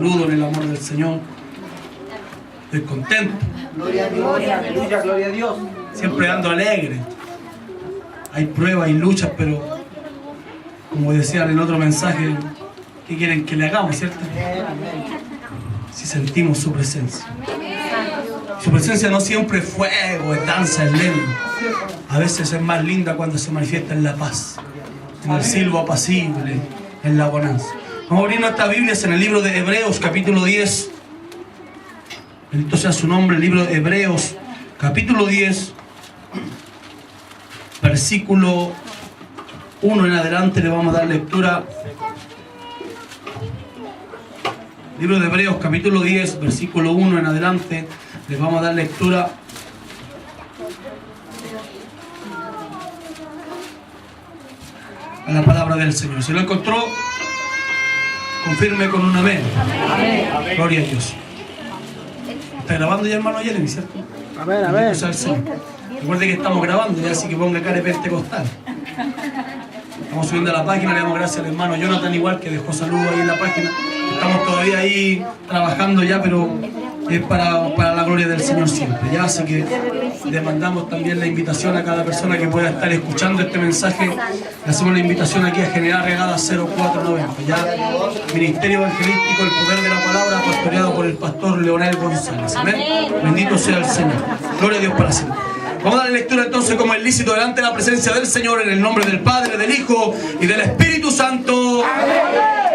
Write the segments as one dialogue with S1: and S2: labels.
S1: en el amor del Señor. Estoy contento.
S2: Gloria a Dios, aleluya, gloria a Dios.
S1: Siempre ando alegre. Hay pruebas y luchas, pero como decían en otro mensaje, ¿qué quieren que le hagamos, cierto? Si sentimos su presencia. Su presencia no siempre es fuego, es danza, es lengua. A veces es más linda cuando se manifiesta en la paz, en el silbo apacible, en la bonanza. Vamos a abrir nuestras Biblias en el libro de Hebreos, capítulo 10. Bendito sea su nombre, el libro de Hebreos, capítulo 10, versículo 1 en adelante. Le vamos a dar lectura. Libro de Hebreos, capítulo 10, versículo 1 en adelante. Le vamos a dar lectura. A la palabra del Señor. Si lo encontró, confirme con un amén. Amén. Gloria a Dios. ¿Está grabando ya, hermano Jeremy, cierto?
S2: Amén, amén.
S1: Recuerde que estamos grabando ya, así que ponga cara de pentecostal. Estamos subiendo a la página, le damos gracias al hermano Jonathan, igual que dejó saludos ahí en la página. Estamos todavía ahí trabajando ya, pero es para la gloria del Señor siempre. Ya, así que le mandamos también la invitación a cada persona que pueda estar escuchando este mensaje. Le hacemos la invitación aquí a General Regada 0490. Ya, Ministerio Evangelístico, el poder de la palabra, pastoreado por el pastor Leonel González. Amén. Bendito sea el Señor. Gloria a Dios para siempre. Vamos a darle lectura entonces como es lícito delante de la presencia del Señor, en el nombre del Padre, del Hijo y del Espíritu Santo.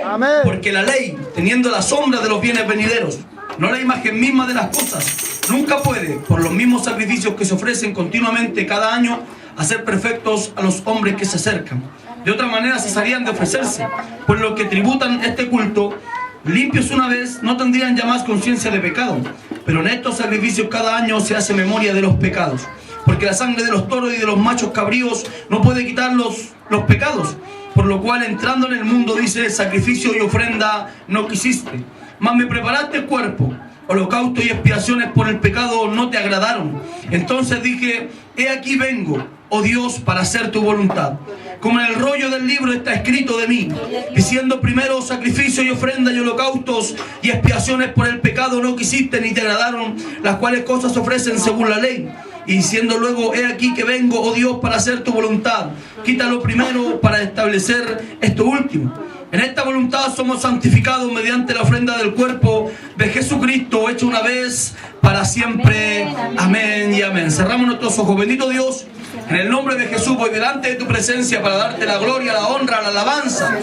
S1: Amén. Porque la ley, teniendo la sombra de los bienes venideros, no la imagen misma de las cosas, nunca puede, por los mismos sacrificios que se ofrecen continuamente cada año, hacer perfectos a los hombres que se acercan. De otra manera cesarían de ofrecerse, pues los que tributan este culto, limpios una vez, no tendrían ya más conciencia de pecado. Pero en estos sacrificios cada año se hace memoria de los pecados. Porque la sangre de los toros y de los machos cabríos no puede quitar los pecados. Por lo cual, entrando en el mundo, dice, sacrificio y ofrenda no quisiste, mas me preparaste el cuerpo. Holocausto y expiaciones por el pecado no te agradaron. Entonces dije, he aquí vengo, oh Dios, para hacer tu voluntad. Como en el rollo del libro está escrito de mí, diciendo primero sacrificio y ofrenda y holocaustos y expiaciones por el pecado no quisiste ni te agradaron, las cuales cosas ofrecen según la ley. Y diciendo luego, he aquí que vengo, oh Dios, para hacer tu voluntad. Quítalo primero para establecer esto último. En esta voluntad somos santificados mediante la ofrenda del cuerpo de Jesucristo, hecho una vez para siempre. Amén y amén. Cerramos nuestros ojos. Bendito Dios, en el nombre de Jesús voy delante de tu presencia para darte la gloria, la honra, la alabanza,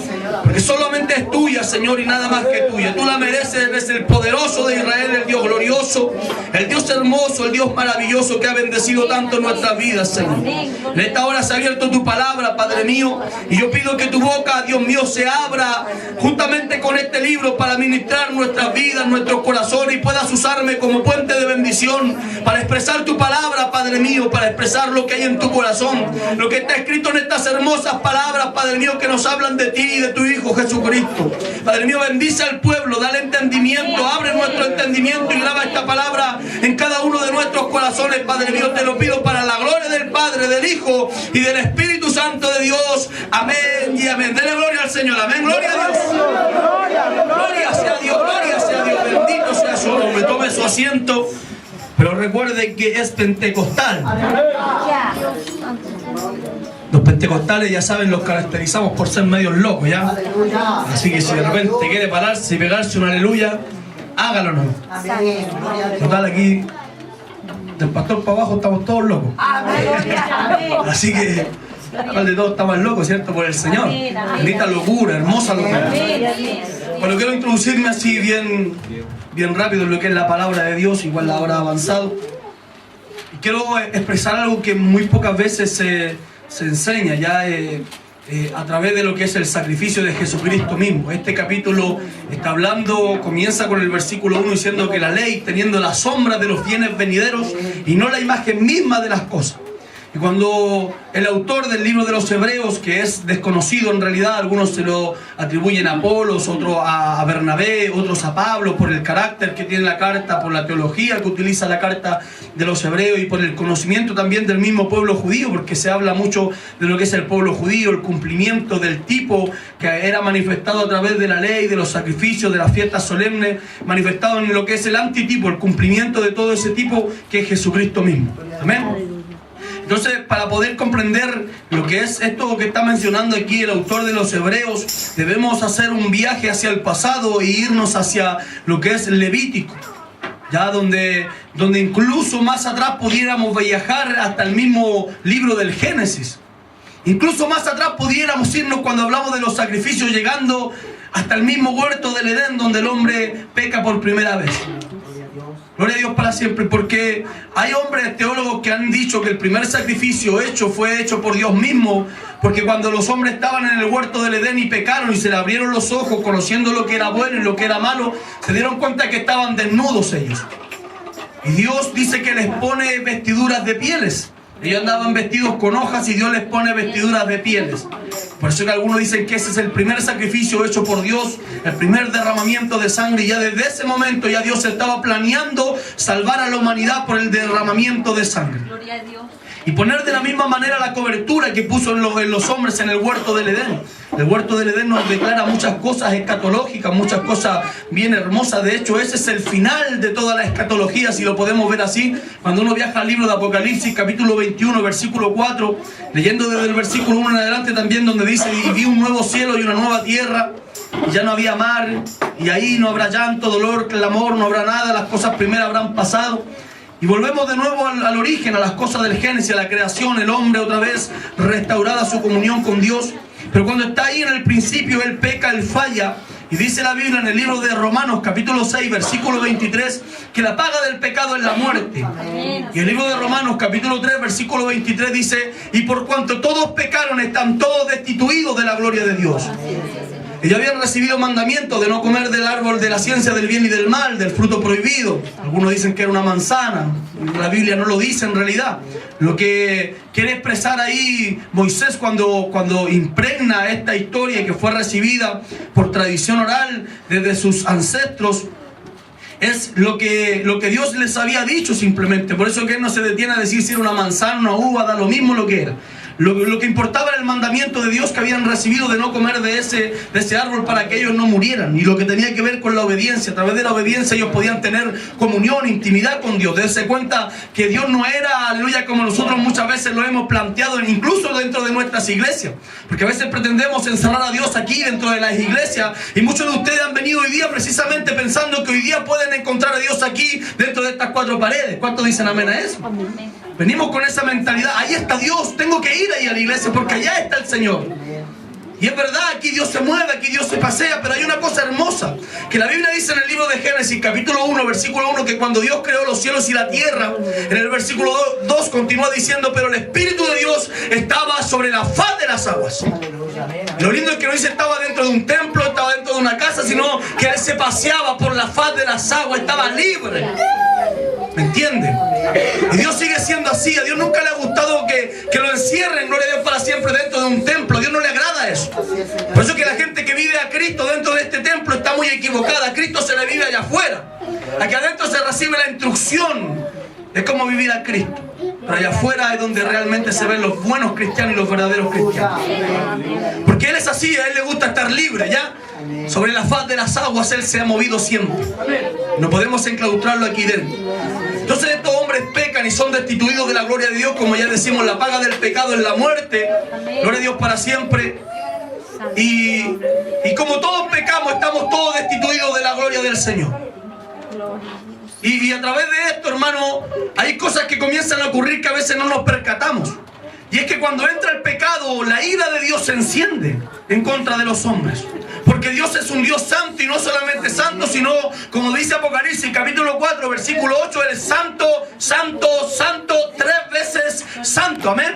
S1: porque solamente es tuya, Señor, y nada más que tuya. Tú la mereces, eres el poderoso de Israel, el Dios glorioso, el Dios hermoso, el Dios maravilloso que ha bendecido tanto nuestras vidas, Señor. En esta hora se ha abierto tu palabra, Padre mío, y yo pido que tu boca, Dios mío, se abra juntamente con este libro para ministrar nuestras vidas, nuestros corazones, y puedas usarme como puente de bendición para expresar tu palabra, Padre mío, para expresar lo que hay en tu corazón, lo que está escrito en estas hermosas palabras, Padre mío, que nos hablan de ti y de tu Hijo Jesucristo. Padre mío, bendice al pueblo, dale entendimiento, abre nuestro entendimiento y graba esta palabra en cada uno de nuestros corazones, Padre mío. Te lo pido para la gloria del Padre, del Hijo y del Espíritu Santo de Dios. Amén y amén. Dele gloria al Señor. Amén. Gloria a Dios. Gloria sea Dios. Gloria sea Dios. Bendito sea su nombre. Tome su asiento. Pero recuerde que es pentecostal. Los pentecostales, ya saben, los caracterizamos por ser medios locos, ¿ya? Así que si de repente quiere pararse y pegarse un aleluya, hágalo, ¿no? Total, aquí del pastor para abajo estamos todos locos. Así que ¿cuál de todos está más loco, cierto? Por el Señor. Bendita locura, hermosa locura. Bueno, quiero introducirme así bien rápido en lo que es la palabra de Dios, igual la hora ha avanzado. Y quiero expresar algo que muy pocas veces se enseña ya a través de lo que es el sacrificio de Jesucristo mismo. Este capítulo está hablando, comienza con el versículo 1 diciendo que la ley, teniendo la sombra de los bienes venideros y no la imagen misma de las cosas. Y cuando el autor del libro de los Hebreos, que es desconocido en realidad, algunos se lo atribuyen a Apolos, otros a Bernabé, otros a Pablo, por el carácter que tiene la carta, por la teología que utiliza la carta de los Hebreos y por el conocimiento también del mismo pueblo judío, porque se habla mucho de lo que es el pueblo judío, el cumplimiento del tipo que era manifestado a través de la ley, de los sacrificios, de las fiestas solemnes, manifestado en lo que es el antitipo, el cumplimiento de todo ese tipo que es Jesucristo mismo. Amén. Entonces, para poder comprender lo que es esto que está mencionando aquí el autor de los Hebreos, debemos hacer un viaje hacia el pasado e irnos hacia lo que es Levítico, ya donde incluso más atrás pudiéramos viajar hasta el mismo libro del Génesis. Incluso más atrás pudiéramos irnos cuando hablamos de los sacrificios, llegando hasta el mismo huerto del Edén, donde el hombre peca por primera vez. Gloria a Dios para siempre, porque hay hombres teólogos que han dicho que el primer sacrificio fue hecho por Dios mismo, porque cuando los hombres estaban en el huerto del Edén y pecaron y se le abrieron los ojos conociendo lo que era bueno y lo que era malo, se dieron cuenta que estaban desnudos ellos. Y Dios dice que les pone vestiduras de pieles. Ellos andaban vestidos con hojas y Dios les pone vestiduras de pieles. Por eso que algunos dicen que ese es el primer sacrificio hecho por Dios, el primer derramamiento de sangre. Y ya desde ese momento ya Dios estaba planeando salvar a la humanidad por el derramamiento de sangre.
S3: Gloria a Dios.
S1: Y poner de la misma manera la cobertura que puso en los hombres en el huerto del Edén. El huerto del Edén nos declara muchas cosas escatológicas, muchas cosas bien hermosas. De hecho, ese es el final de toda la escatología, si lo podemos ver así. Cuando uno viaja al libro de Apocalipsis, capítulo 21, versículo 4, leyendo desde el versículo 1 en adelante también, donde dice: y vi un nuevo cielo y una nueva tierra, y ya no había mar, y ahí no habrá llanto, dolor, clamor, no habrá nada, las cosas primeras habrán pasado. Y volvemos de nuevo al origen, a las cosas del Génesis, a la creación, el hombre otra vez restaurada su comunión con Dios. Pero cuando está ahí en el principio, él peca, él falla. Y dice la Biblia en el libro de Romanos, capítulo 6, versículo 23, que la paga del pecado es la muerte. Y el libro de Romanos, capítulo 3, versículo 23 dice: y por cuanto todos pecaron, están todos destituidos de la gloria de Dios. Ellos habían recibido mandamiento de no comer del árbol de la ciencia del bien y del mal, del fruto prohibido. Algunos dicen que era una manzana. La Biblia no lo dice en realidad. Lo que quiere expresar ahí Moisés cuando impregna esta historia que fue recibida por tradición oral desde sus ancestros, es lo que Dios les había dicho simplemente. Por eso que él no se detiene a decir si era una manzana, una uva, da lo mismo lo que era. Lo que importaba era el mandamiento de Dios que habían recibido de no comer de ese árbol para que ellos no murieran. Y lo que tenía que ver con la obediencia. A través de la obediencia ellos podían tener comunión, intimidad con Dios. Darse cuenta que Dios no era, aleluya, como nosotros muchas veces lo hemos planteado, incluso dentro de nuestras iglesias. Porque a veces pretendemos encerrar a Dios aquí dentro de las iglesias. Y muchos de ustedes han venido hoy día precisamente pensando que hoy día pueden encontrar a Dios aquí dentro de estas cuatro paredes. ¿Cuántos dicen amén a eso?
S3: Amén.
S1: Venimos con esa mentalidad: ahí está Dios, tengo que ir ahí a la iglesia porque allá está el Señor. Y es verdad, aquí Dios se mueve, aquí Dios se pasea, pero hay una cosa hermosa que la Biblia dice en el libro de Génesis, capítulo 1, versículo 1, que cuando Dios creó los cielos y la tierra, en el versículo 2 continúa diciendo: pero el Espíritu de Dios estaba sobre la faz de las aguas. Y lo lindo es que no dice estaba dentro de un templo, estaba dentro de una casa, sino que Él se paseaba por la faz de las aguas, estaba libre. ¿Me entienden? Y Dios sigue siendo así. A Dios nunca le ha gustado que lo encierren, gloria a Dios, para siempre dentro de un templo. A Dios no le agrada eso. Por eso que la gente que vive a Cristo dentro de este templo está muy equivocada. A Cristo se le vive allá afuera. Aquí adentro se recibe la instrucción de cómo vivir a Cristo. Pero allá afuera es donde realmente se ven los buenos cristianos y los verdaderos cristianos. Porque Él es así, a Él le gusta estar libre, ¿ya? Sobre la faz de las aguas Él se ha movido siempre. No podemos enclaustrarlo aquí dentro. Entonces estos hombres pecan y son destituidos de la gloria de Dios. Como ya decimos, la paga del pecado es la muerte. Gloria a Dios para siempre. Y como todos pecamos, estamos todos destituidos de la gloria del Señor. Y a través de esto, hermano, hay cosas que comienzan a ocurrir que a veces no nos percatamos. Y es que cuando entra el pecado, la ira de Dios se enciende en contra de los hombres. Porque Dios es un Dios santo, y no solamente santo, sino, como dice Apocalipsis, capítulo 4, versículo 8, Él es santo, santo, santo, 3 veces santo. Amén.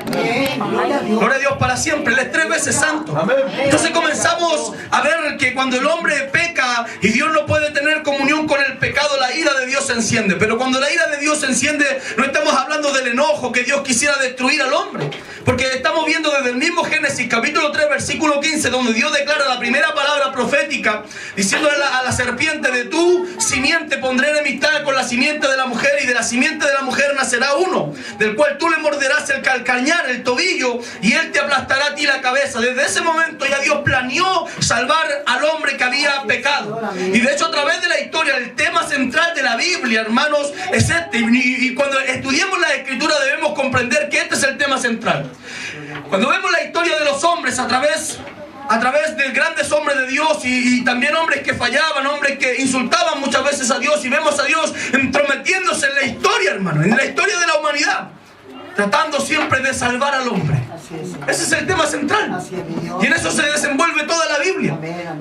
S1: Gloria a Dios para siempre. Él es 3 veces santo. Entonces comenzamos a ver que cuando el hombre peca y Dios no puede tener comunión con el pecado, la la ira de Dios se enciende. Pero cuando la ira de Dios se enciende, no estamos hablando del enojo que Dios quisiera destruir al hombre. Porque estamos viendo desde el mismo Génesis capítulo 3 versículo 15, donde Dios declara la primera palabra profética, diciéndole a la serpiente: de tu simiente pondré enemistad con la simiente de la mujer, y de la simiente de la mujer nacerá uno, del cual tú le morderás el calcañar, el tobillo, y él te aplastará a ti la cabeza. Desde ese momento ya Dios planeó salvar al hombre que había pecado. Y de hecho, a través de la historia, el tema central de la Biblia, hermanos, es este. Y cuando estudiemos la Escritura debemos comprender que este es el tema central. Cuando vemos la historia de los hombres a través de grandes hombres de Dios y también hombres que fallaban, hombres que insultaban muchas veces a Dios, y vemos a Dios entrometiéndose en la historia, hermano, en la historia de la humanidad, tratando siempre de salvar al hombre. Ese es el tema central. Y en eso se desenvuelve toda la Biblia.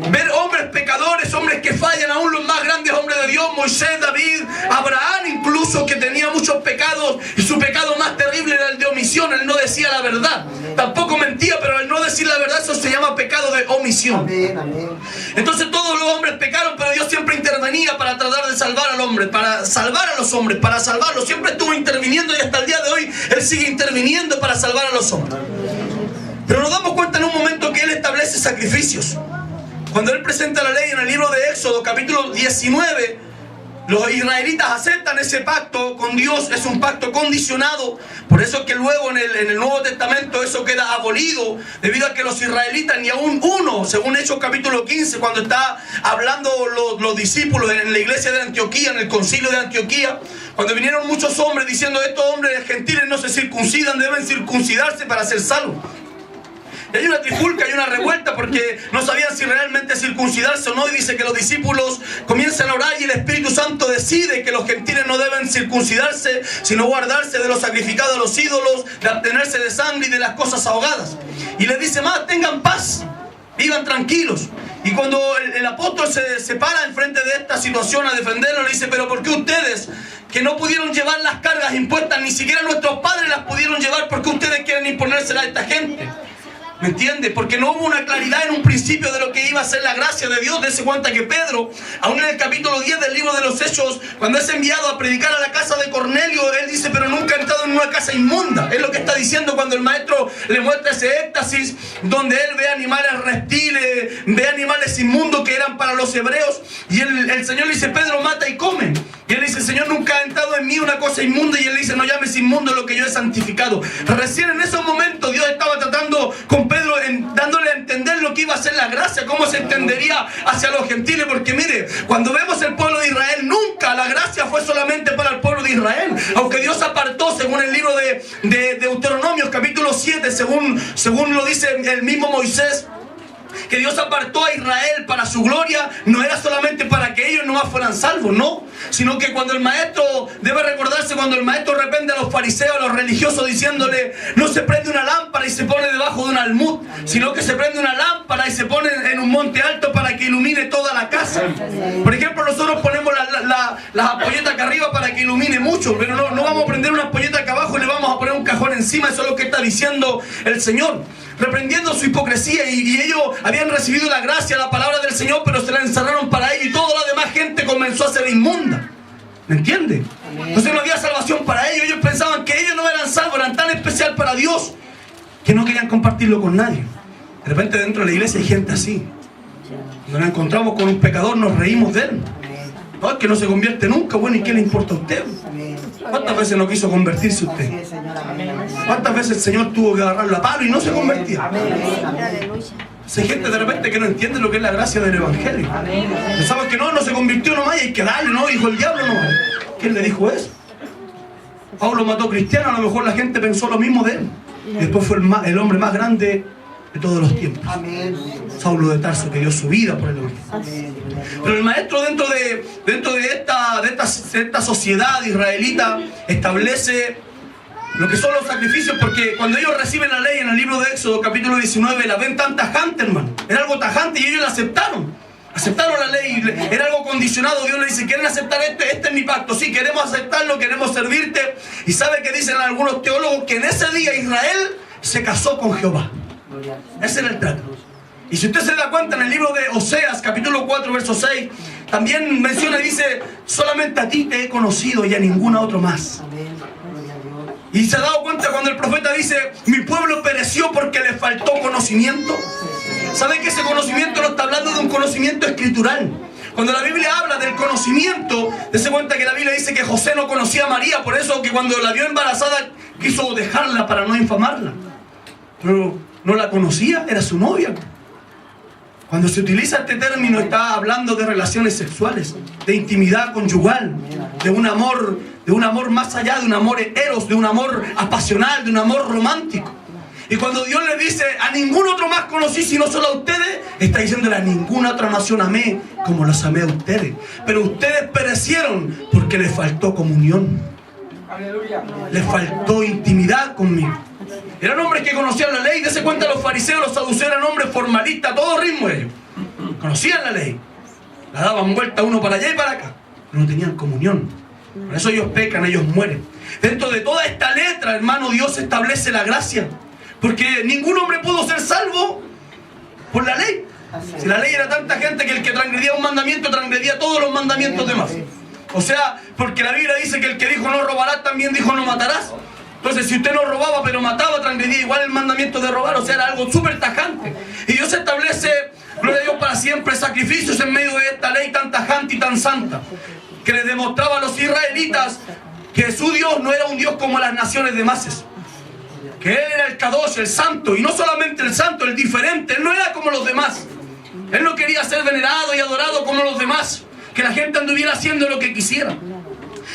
S1: Ver hombres pecadores, hombres que fallan, aún los más grandes hombres de Dios, Moisés, David, Abraham incluso, que tenía muchos pecados, y su pecado más terrible era el de omisión. Él no decía la verdad, tampoco mentía, pero al no decir la verdad, eso se llama pecado de omisión. Entonces todos los hombres pecaron, pero Dios siempre intervenía para tratar de salvar al hombre, para salvar a los hombres, para salvarlos. Siempre estuvo interviniendo, y hasta el día de hoy Él sigue interviniendo para salvar a los hombres. Pero nos damos cuenta en un momento que Él establece sacrificios. Cuando Él presenta la ley en el libro de Éxodo, capítulo 19, los israelitas aceptan ese pacto con Dios. Es un pacto condicionado. Por eso es que luego en el Nuevo Testamento eso queda abolido, debido a que los israelitas, ni aún uno, según Hechos capítulo 15, cuando está hablando los discípulos en la iglesia de Antioquía, en el concilio de Antioquía, cuando vinieron muchos hombres diciendo: estos hombres gentiles no se circuncidan, deben circuncidarse para ser salvos. Y hay una trifulca, hay una revuelta, porque no sabían si realmente circuncidarse o no. Y dice que los discípulos comienzan a orar, y el Espíritu Santo decide que los gentiles no deben circuncidarse, sino guardarse de los sacrificados a los ídolos, de abstenerse de sangre y de las cosas ahogadas. Y les dice más: tengan paz, vivan tranquilos. Y cuando el apóstol se para enfrente de esta situación a defenderlo, le dice: pero ¿por qué ustedes, que no pudieron llevar las cargas impuestas, ni siquiera nuestros padres las pudieron llevar, por qué ustedes quieren imponérselas a esta gente? ¿Me entiende? Porque no hubo una claridad en un principio de lo que iba a ser la gracia de Dios. Dese cuenta que Pedro, aún en el capítulo 10 del libro de los Hechos, cuando es enviado a predicar a la casa de Cornelio, él dice: pero nunca he entrado en una casa inmunda. Es lo que está diciendo cuando el maestro le muestra ese éxtasis, donde él ve animales reptiles, ve animales inmundos que eran para los hebreos, y el Señor le dice: Pedro, mata y come. Y él dice: Señor, nunca ha entrado en mí una cosa inmunda. Y él dice: no llames inmundo lo que yo he santificado. Recién en esos momentos Dios estaba tratando con Pedro, dándole a entender lo que iba a ser la gracia, cómo se entendería hacia los gentiles. Porque mire, cuando vemos el pueblo de Israel, nunca la gracia fue solamente para el pueblo de Israel. Aunque Dios apartó, según el libro de Deuteronomio capítulo 7, según lo dice el mismo Moisés, que Dios apartó a Israel para su gloria, no era solamente para que ellos nomás fueran salvos, no, sino que cuando el maestro, debe recordarse cuando el maestro reprende a los fariseos, a los religiosos, diciéndole: no se prende una lámpara y se pone debajo de un almud, sino que se prende una lámpara y se pone en un monte alto para que ilumine toda la casa. Por ejemplo, nosotros ponemos las ampolletas acá arriba para que ilumine mucho, pero no vamos a prender una ampolleta acá abajo y le vamos a poner un cajón encima. Eso es lo que está diciendo el Señor, reprendiendo su hipocresía. Y ellos habían recibido la gracia, la palabra del Señor, pero se la encerraron para ellos, y toda la demás gente comenzó a ser inmunda. ¿Me entiende? Entonces no había salvación para ellos. Ellos pensaban que ellos no eran salvos, eran tan especial para Dios que no querían compartirlo con nadie. De repente dentro de la iglesia hay gente así. Cuando nos encontramos con un pecador nos reímos de él. No, es que no se convierte nunca. Bueno, ¿y qué le importa a usted? ¿Cuántas veces no quiso convertirse usted? ¿Cuántas veces el Señor tuvo que agarrarlo a palo y no se convertía? Hay gente de repente que no entiende lo que es la gracia del Evangelio. Pensaban que no se convirtió nomás y hay que darle, no, dijo el diablo, no. ¿Quién le dijo eso? Pablo mató a Cristiano, a lo mejor la gente pensó lo mismo de él. Y después fue el hombre más grande de todos los tiempos. Saulo de Tarso, que dio su vida por el Evangelio. Pero el maestro dentro de esta sociedad israelita establece lo que son los sacrificios, porque cuando ellos reciben la ley en el libro de Éxodo capítulo 19, la ven tan tajante, hermano. Era algo tajante y ellos la aceptaron. Aceptaron la ley, era algo condicionado. Dios le dice: ¿quieren aceptar este es mi pacto? Sí, queremos aceptarlo, queremos servirte. Y sabe que dicen algunos teólogos que en ese día Israel se casó con Jehová. Ese era el trato. Y si usted se da cuenta en el libro de Oseas, capítulo 4, verso 6, también menciona y dice: solamente a ti te he conocido y a ningún otro más. Y se ha dado cuenta cuando el profeta dice: mi pueblo pereció porque le faltó conocimiento. ¿Saben que ese conocimiento no está hablando de un conocimiento escritural? Cuando la Biblia habla del conocimiento, dése cuenta que la Biblia dice que José no conocía a María, por eso que cuando la vio embarazada quiso dejarla para no infamarla. Pero no la conocía, era su novia. Cuando se utiliza este término está hablando de relaciones sexuales, de intimidad conyugal, de un amor más allá, de un amor eros, de un amor apasional, de un amor romántico. Y cuando Dios le dice: a ningún otro más conocí sino solo a ustedes, está diciéndole: a ninguna otra nación amé como los amé a ustedes. Pero ustedes perecieron porque les faltó comunión.
S2: Aleluya.
S1: Les faltó intimidad conmigo. Eran hombres que conocían la ley. Dese cuenta, los fariseos, los saduceos eran hombres formalistas, a todo ritmo ellos. Conocían la ley. La daban vuelta uno para allá y para acá. Pero no tenían comunión. Por eso ellos pecan, ellos mueren. Dentro de toda esta letra, hermano, Dios establece la gracia. Porque ningún hombre pudo ser salvo por la ley. Si la ley era tanta gente que el que transgredía un mandamiento transgredía todos los mandamientos demás. O sea, porque la Biblia dice que el que dijo no robarás también dijo no matarás. Entonces, si usted no robaba pero mataba, transgredía igual el mandamiento de robar. O sea, era algo súper tajante. Y Dios establece, gloria a Dios, para siempre sacrificios en medio de esta ley tan tajante y tan santa, que les demostraba a los israelitas que su Dios no era un Dios como las naciones demás, que Él era el Kadosh, el santo. Y no solamente el santo, el diferente. Él no era como los demás. Él no quería ser venerado y adorado como los demás, que la gente anduviera haciendo lo que quisiera.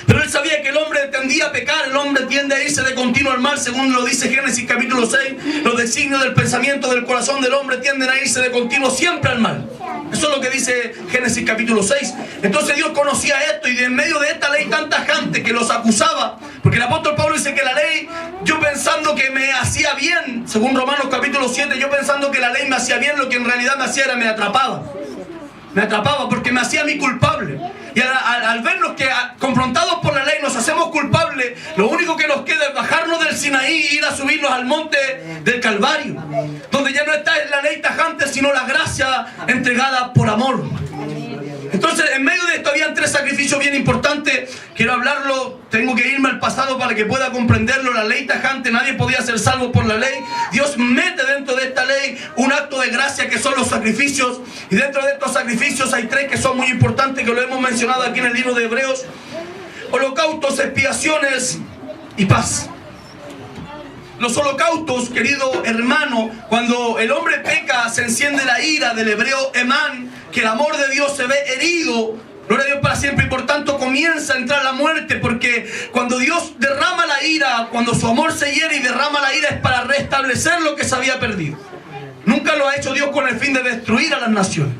S1: Pero Él sabía que el hombre tendía a pecar. El hombre tiende a irse de continuo al mal, según lo dice Génesis capítulo 6. Los designios del pensamiento del corazón del hombre tienden a irse de continuo siempre al mal. Eso es lo que dice Génesis capítulo 6. Entonces Dios conocía esto, y de en medio de esta ley tan tajante que los acusaba, porque el apóstol Pablo dice que la ley, yo pensando que me hacía bien, según Romanos capítulo 7, yo pensando que la ley me hacía bien, lo que en realidad me hacía era me atrapaba. Me atrapaba porque me hacía a mí culpable. Y al vernos que confrontados por la ley nos hacemos culpables, lo único que nos queda es bajarnos del Sinaí e ir a subirnos al monte del Calvario, donde ya no está la ley tajante, sino la gracia entregada por amor. Entonces, en medio de esto habían tres sacrificios bien importantes. Quiero hablarlo, tengo que irme al pasado para que pueda comprenderlo. La ley tajante, nadie podía ser salvo por la ley. Dios mete dentro de esta ley un acto de gracia que son los sacrificios. Y dentro de estos sacrificios hay tres que son muy importantes, que lo hemos mencionado aquí en el libro de Hebreos: holocaustos, expiaciones y paz. Los holocaustos, querido hermano, cuando el hombre peca, se enciende la ira, del hebreo emán, que el amor de Dios se ve herido, gloria a Dios para siempre, y por tanto comienza a entrar la muerte, porque cuando Dios derrama la ira, cuando su amor se hiere y derrama la ira, es para restablecer lo que se había perdido. Nunca lo ha hecho Dios con el fin de destruir a las naciones,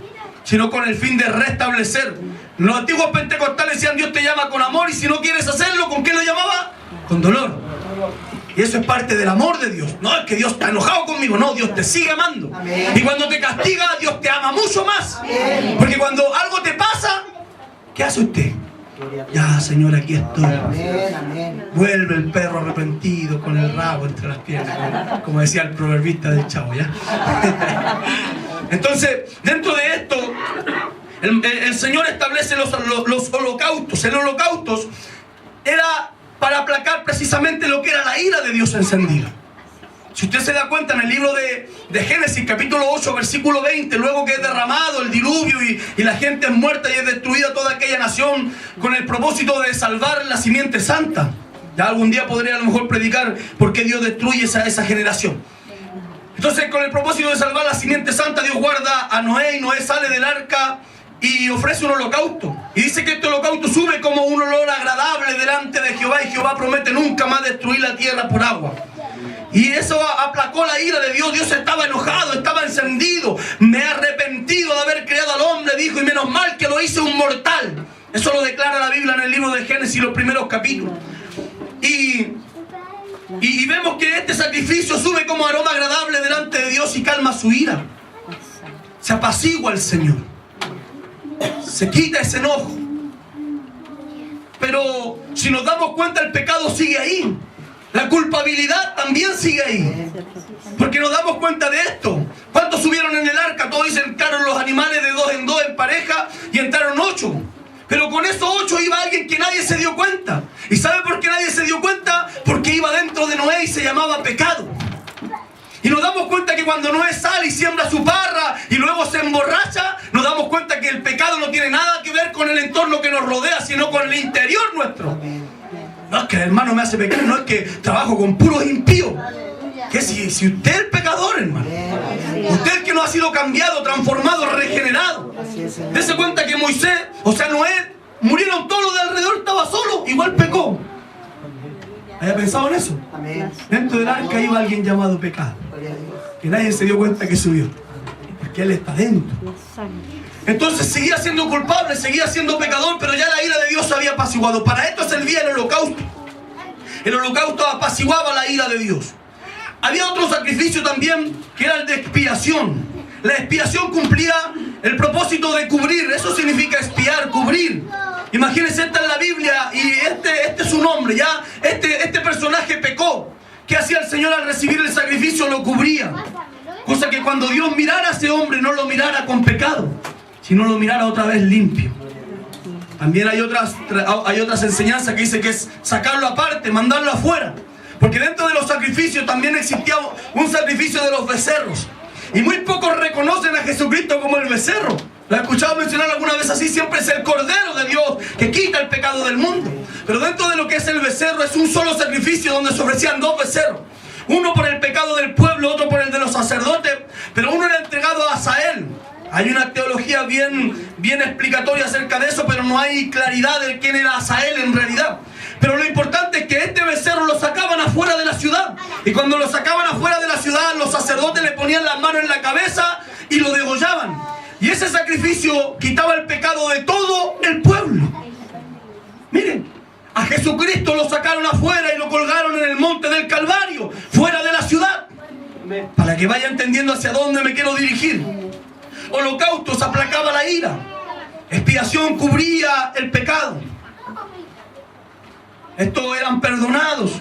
S1: sino con el fin de restablecer. Los antiguos pentecostales decían: Dios te llama con amor, y si no quieres hacerlo, ¿con qué lo llamaba? Con dolor. Y eso es parte del amor de Dios. No es que Dios está enojado conmigo, no, Dios te sigue amando. Amén. Y cuando te castiga, Dios te ama mucho más. Amén. Porque cuando algo te pasa, ¿qué hace usted? Ya, Señor, aquí estoy. Amén. Vuelve el perro arrepentido con el rabo entre las piernas, como decía el proverbista del Chavo, ¿ya? Entonces, dentro de esto, el Señor establece los holocaustos. El holocausto era para aplacar precisamente lo que era la ira de Dios encendida. Si usted se da cuenta, en el libro de Génesis capítulo 8 versículo 20, luego que es derramado el diluvio y la gente es muerta y es destruida toda aquella nación, con el propósito de salvar la simiente santa. Ya algún día podré a lo mejor predicar por qué Dios destruye esa generación. Entonces, con el propósito de salvar la simiente santa, Dios guarda a Noé, y Noé sale del arca y ofrece un holocausto. Y dice que este holocausto sube como un olor agradable delante de Jehová, y Jehová promete nunca más destruir la tierra por agua. Y eso aplacó la ira de Dios. Dios estaba enojado, estaba encendido. Me he arrepentido de haber creado al hombre, dijo, y menos mal que lo hice un mortal. Eso lo declara la Biblia en el libro de Génesis, los primeros capítulos. Y vemos que este sacrificio sube como aroma agradable delante de Dios y calma su ira. Se apacigua el Señor. Se quita ese enojo. Pero si nos damos cuenta, el pecado sigue ahí. La culpabilidad también sigue ahí. Porque nos damos cuenta de esto. ¿Cuántos subieron en el arca? Todos dicen, entraron los animales de 2 en 2 en pareja y entraron 8. Pero con esos 8 iba alguien que nadie se dio cuenta. ¿Y sabe por qué nadie se dio cuenta? Porque iba dentro de Noé y se llamaba pecado. Y nos damos cuenta que cuando Noé sale y siembra su parra y luego se emborracha, nos damos cuenta que el pecado no tiene nada que ver con el entorno que nos rodea, sino con el interior nuestro. No es que el hermano me hace pecar, no es que trabajo con puros impíos. Que si usted es el pecador, hermano, usted que no ha sido cambiado, transformado, regenerado, dése cuenta que Moisés, o sea Noé, murieron todos los de alrededor, estaba solo, igual pecó. ¿Había pensado en eso? Dentro del arca iba alguien llamado pecado, que nadie se dio cuenta que subió, porque él está dentro. Entonces seguía siendo culpable, seguía siendo pecador, pero ya la ira de Dios se había apaciguado. Para esto servía el holocausto. El holocausto apaciguaba la ira de Dios. Había otro sacrificio también, que era el de expiación. La expiación cumplía el propósito de cubrir. Eso significa expiar, cubrir. Imagínense, esta es la Biblia y este es su nombre. Ya este personaje pecó. ¿Qué hacía el Señor al recibir el sacrificio? Lo cubría. Cosa que cuando Dios mirara a ese hombre, no lo mirara con pecado, sino lo mirara otra vez limpio. También hay otras enseñanzas que dice que es sacarlo aparte, mandarlo afuera. Porque dentro de los sacrificios también existía un sacrificio de los becerros. Y muy pocos reconocen a Jesucristo como el becerro. ¿Lo he escuchado mencionar alguna vez así? Siempre es el Cordero de Dios que quita el pecado del mundo. Pero dentro de lo que es el becerro es un solo sacrificio donde se ofrecían 2 becerros. Uno por el pecado del pueblo, otro por el de los sacerdotes. Pero uno era entregado a Asael. Hay una teología bien explicatoria acerca de eso, pero no hay claridad de quién era Asael en realidad. Pero lo importante es que este becerro lo sacaban afuera de la ciudad. Y cuando lo sacaban afuera de la ciudad, los sacerdotes le ponían las manos en la cabeza y lo degollaban. Y ese sacrificio quitaba el pecado de todo el pueblo. Miren, a Jesucristo lo sacaron afuera y lo colgaron en el monte del Calvario, fuera de la ciudad. Para que vaya entendiendo hacia dónde me quiero dirigir. Holocaustos aplacaba la ira. Expiación cubría el pecado. Estos eran perdonados.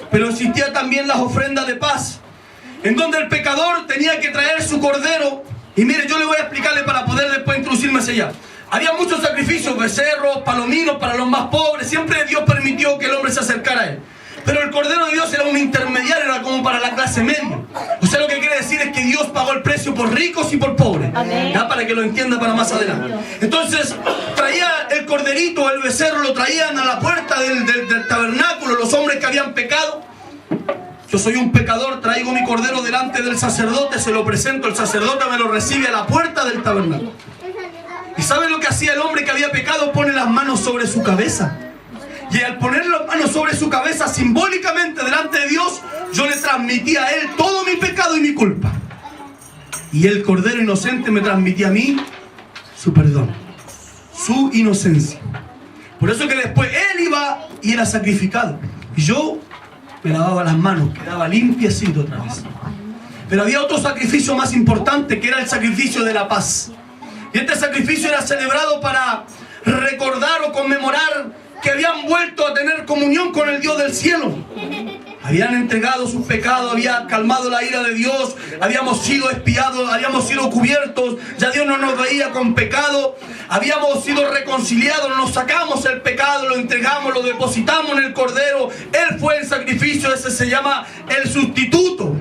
S1: Pero existía también las ofrendas de paz, en donde el pecador tenía que traer su cordero. Y mire, yo le voy a explicarle para poder después introducirme hacia allá. Había muchos sacrificios, becerros, palominos para los más pobres. Siempre Dios permitió que el hombre se acercara a él. Pero el Cordero de Dios era un intermediario, era como para la clase media. O sea, lo que quiere decir es que Dios pagó el precio por ricos y por pobres. Ya, para que lo entienda para más adelante. Entonces, traía el corderito, el becerro, lo traían a la puerta del tabernáculo, los hombres que habían pecado. Yo soy un pecador, traigo mi cordero delante del sacerdote, se lo presento, el sacerdote me lo recibe a la puerta del tabernáculo. ¿Y saben lo que hacía el hombre que había pecado? Pone las manos sobre su cabeza. Y al poner las manos sobre su cabeza, simbólicamente delante de Dios, yo le transmití a él todo mi pecado y mi culpa. Y el cordero inocente me transmitía a mí su perdón, su inocencia. Por eso que después él iba y era sacrificado. Y yo me lavaba las manos, quedaba limpiecito otra vez. Pero había otro sacrificio más importante, que era el sacrificio de la paz. Y este sacrificio era celebrado para recordar o conmemorar que habían vuelto a tener comunión con el Dios del cielo. Habían entregado sus pecados, había calmado la ira de Dios, habíamos sido expiados, habíamos sido cubiertos, ya Dios no nos veía con pecado, habíamos sido reconciliados, nos sacamos el pecado, lo entregamos, lo depositamos en el Cordero. Él fue el sacrificio, ese se llama el sustituto.